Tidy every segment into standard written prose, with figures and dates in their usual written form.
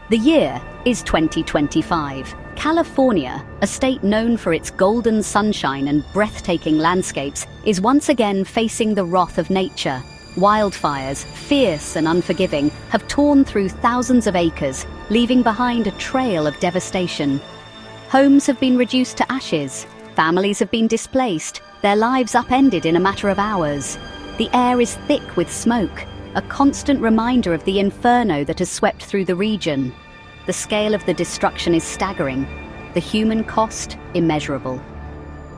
The year is 2025. California, a state known for its golden sunshine and breathtaking landscapes, is once again facing the wrath of nature. Wildfires, fierce and unforgiving, have torn through thousands of acres, leaving behind a trail of devastation. Homes have been reduced to ashes, families have been displaced, their lives upended in a matter of hours. The air is thick with smoke, a constant reminder of the inferno that has swept through the region. The scale of the destruction is staggering, the human cost immeasurable.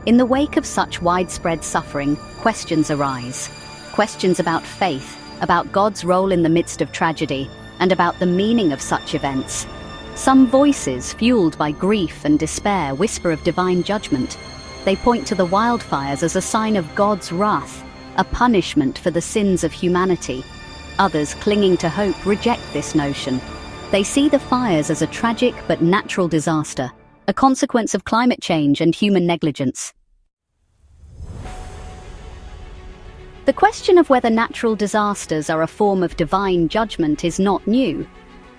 In the wake of such widespread suffering, questions arise. Questions about faith, about God's role in the midst of tragedy, and about the meaning of such events. Some voices, fueled by grief and despair, whisper of divine judgment. They point to the wildfires as a sign of God's wrath, a punishment for the sins of humanity. Others, clinging to hope, reject this notion. They see the fires as a tragic but natural disaster, a consequence of climate change and human negligence. The question of whether natural disasters are a form of divine judgment is not new.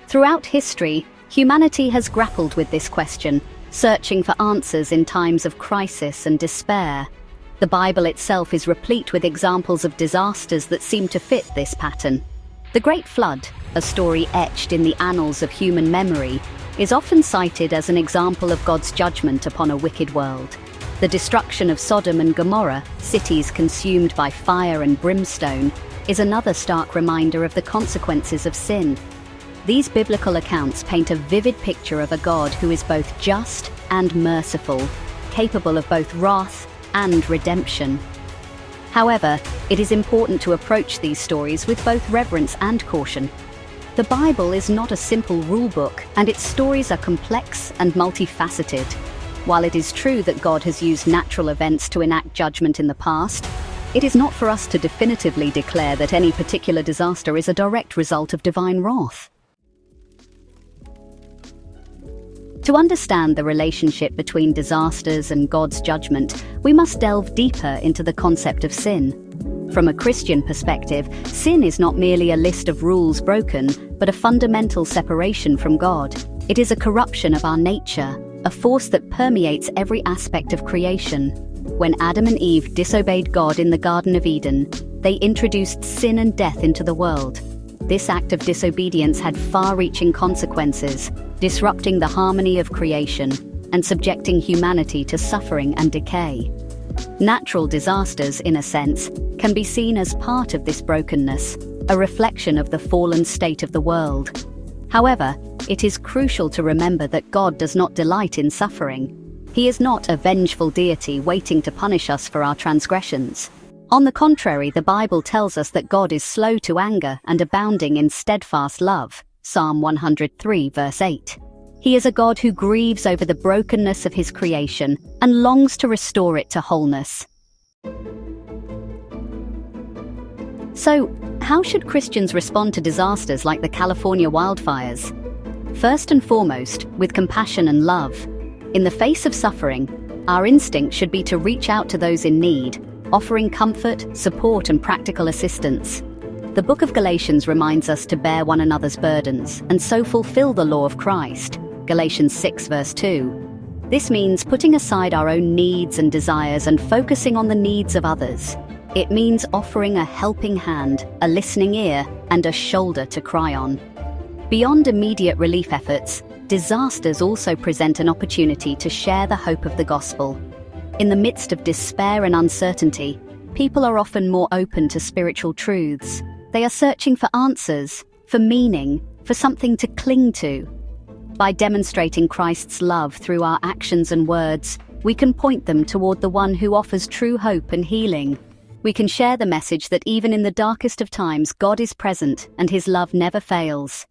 Throughout history, humanity has grappled with this question, searching for answers in times of crisis and despair. The Bible itself is replete with examples of disasters that seem to fit this pattern. The Great Flood, a story etched in the annals of human memory, is often cited as an example of God's judgment upon a wicked world. The destruction of Sodom and Gomorrah, cities consumed by fire and brimstone, is another stark reminder of the consequences of sin. These biblical accounts paint a vivid picture of a God who is both just and merciful, capable of both wrath and redemption. However, it is important to approach these stories with both reverence and caution. The Bible is not a simple rulebook, and its stories are complex and multifaceted. While it is true that God has used natural events to enact judgment in the past, it is not for us to definitively declare that any particular disaster is a direct result of divine wrath. To understand the relationship between disasters and God's judgment, we must delve deeper into the concept of sin. From a Christian perspective, sin is not merely a list of rules broken, but a fundamental separation from God. It is a corruption of our nature, a force that permeates every aspect of creation. When Adam and Eve disobeyed God in the Garden of Eden, they introduced sin and death into the world. This act of disobedience had far-reaching consequences, disrupting the harmony of creation and subjecting humanity to suffering and decay. Natural disasters, in a sense, can be seen as part of this brokenness, a reflection of the fallen state of the world. However, it is crucial to remember that God does not delight in suffering. He is not a vengeful deity waiting to punish us for our transgressions. On the contrary, the Bible tells us that God is slow to anger and abounding in steadfast love. Psalm 103, verse 8. He is a God who grieves over the brokenness of his creation and longs to restore it to wholeness. So, how should Christians respond to disasters like the California wildfires? First and foremost, with compassion and love. In the face of suffering, our instinct should be to reach out to those in need, offering comfort, support, and practical assistance. The book of Galatians reminds us to bear one another's burdens and so fulfill the law of Christ. Galatians 6, verse 2. This means putting aside our own needs and desires and focusing on the needs of others. It means offering a helping hand, a listening ear, and a shoulder to cry on. Beyond immediate relief efforts, disasters also present an opportunity to share the hope of the gospel. In the midst of despair and uncertainty, people are often more open to spiritual truths. They are searching for answers, for meaning, for something to cling to. By demonstrating Christ's love through our actions and words, we can point them toward the one who offers true hope and healing. We can share the message that even in the darkest of times, God is present and his love never fails.